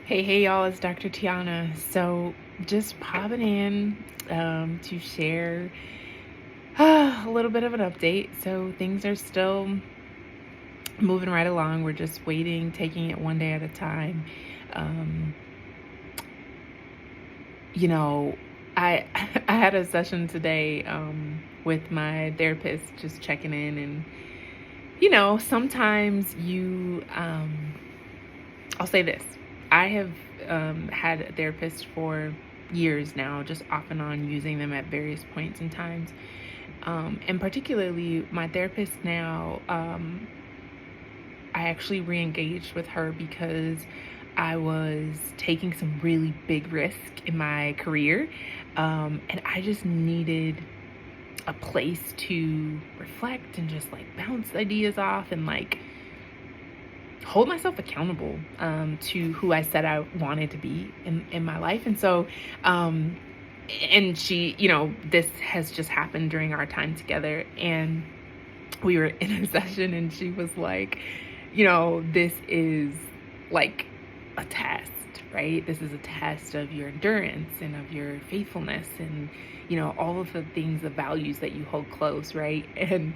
Hey, y'all, it's Dr. Tiana. So, just popping in to share a little bit of an update. So, things are still moving right along. We're just waiting, taking it one day at a time. Um, you know, I I had a session today with my therapist, just checking in, and sometimes I'll say this. I have had a therapist for years now, just off and on, using them at various points in times. And particularly my therapist now, I actually re-engaged with her because I was taking some really big risk in my career. And I just needed a place to reflect and just like bounce ideas off and like hold myself accountable to who I said I wanted to be in my life. And so, and she, this has just happened during our time together. And we were in a session and she was like, this is like a test, right? This is a test of your endurance and of your faithfulness and, all of the things, the values that you hold close, right? And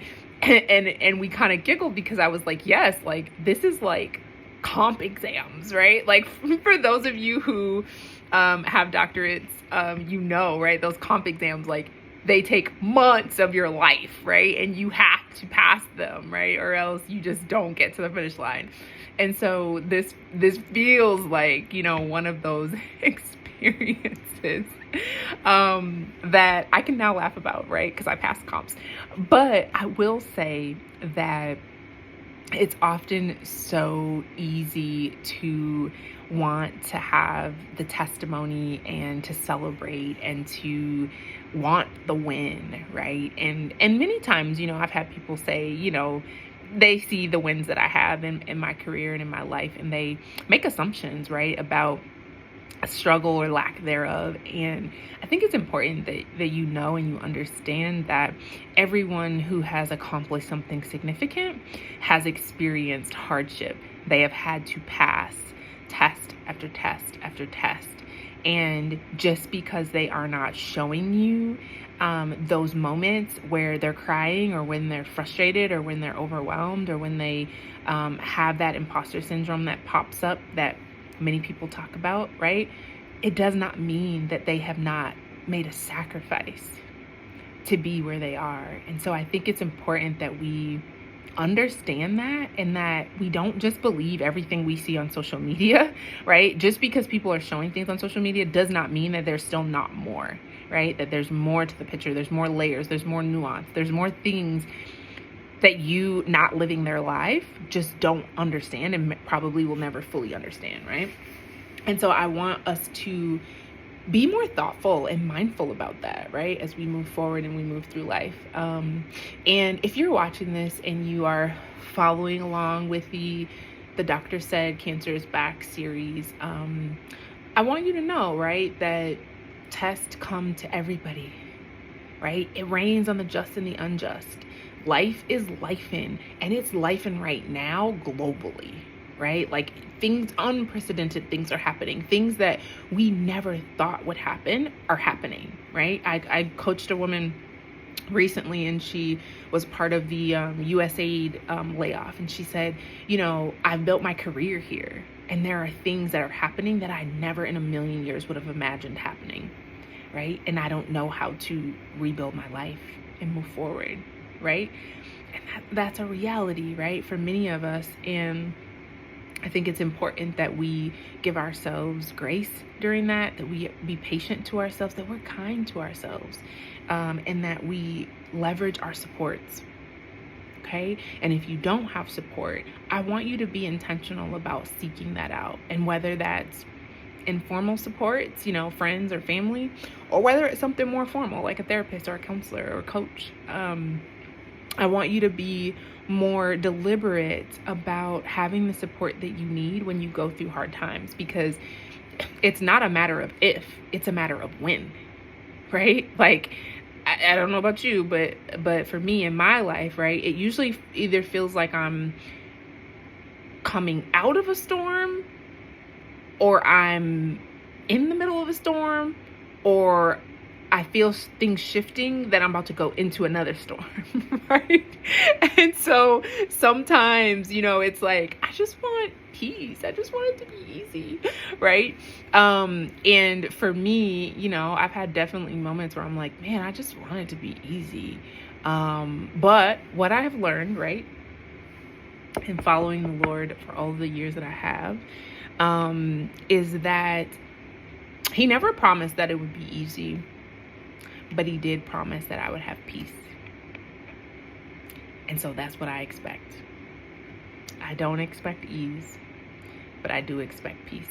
we kind of giggled because I was like, yes, like this is like comp exams, right? Like for those of you who have doctorates, right? Those comp exams, like they take months of your life, right? And you have to pass them, right? Or else you just don't get to the finish line. And so this feels like, one of those experiences that I can now laugh about, right? Because I passed comps. But I will say that it's often so easy to want to have the testimony and to celebrate and to want the win, right? And many times, I've had people say, they see the wins that I have in my career and in my life, and they make assumptions, right, about struggle or lack thereof. And I think it's important that you know and you understand that everyone who has accomplished something significant has experienced hardship. They have had to pass test after test after test. And just because they are not showing you those moments where they're crying or when they're frustrated or when they're overwhelmed or when they have that imposter syndrome that pops up that many people talk about, right? It does not mean that they have not made a sacrifice to be where they are. And so I think it's important that we understand that and that we don't just believe everything we see on social media, right? Just because people are showing things on social media does not mean that there's still not more, right? That there's more to the picture, there's more layers, there's more nuance, there's more things that you not living their life just don't understand and probably will never fully understand, right? And so I want us to be more thoughtful and mindful about that, right? As we move forward and we move through life. And if you're watching this and you are following along with the Doctor Said Cancer is Back series, I want you to know, right, that tests come to everybody, right? It rains on the just and the unjust. Life is lifing, and it's lifing right now globally, right? Like unprecedented things are happening. Things that we never thought would happen are happening, right? I coached a woman recently, and she was part of the USAID layoff, and she said, I've built my career here, and there are things that are happening that I never in a million years would have imagined happening, right? And I don't know how to rebuild my life and move forward, right? And that's a reality, right, for many of us. And I think it's important that we give ourselves grace during that we be patient to ourselves, that we're kind to ourselves, and that we leverage our supports, okay? And if you don't have support, I want you to be intentional about seeking that out. And whether that's informal supports, friends or family, or whether it's something more formal like a therapist or a counselor or a coach, I want you to be more deliberate about having the support that you need when you go through hard times, because it's not a matter of if, it's a matter of when, right? Like, I don't know about you, but for me in my life, right, it usually either feels like I'm coming out of a storm or I'm in the middle of a storm, or I feel things shifting that I'm about to go into another storm, right? And so sometimes, it's like, I just want peace. I just want it to be easy, right? And for me, I've had definitely moments where I'm like, man, I just want it to be easy. But what I have learned, right, in following the Lord for all the years that I have, is that He never promised that it would be easy, but He did promise that I would have peace. And so that's what I expect. I don't expect ease, but I do expect peace.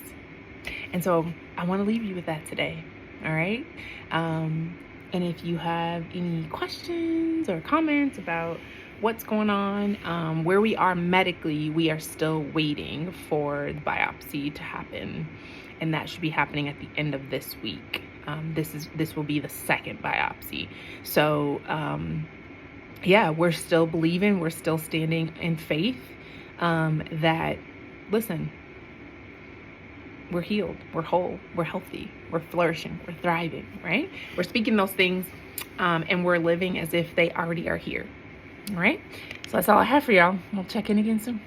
And so I want to leave you with that today. All right. And if you have any questions or comments about what's going on, where we are medically, we are still waiting for the biopsy to happen. And that should be happening at the end of this week. This will be the second biopsy. So, we're still believing, we're still standing in faith, that, listen, we're healed, we're whole, we're healthy, we're flourishing, we're thriving, right? We're speaking those things, and we're living as if they already are here. All right. So that's all I have for y'all. We'll check in again soon.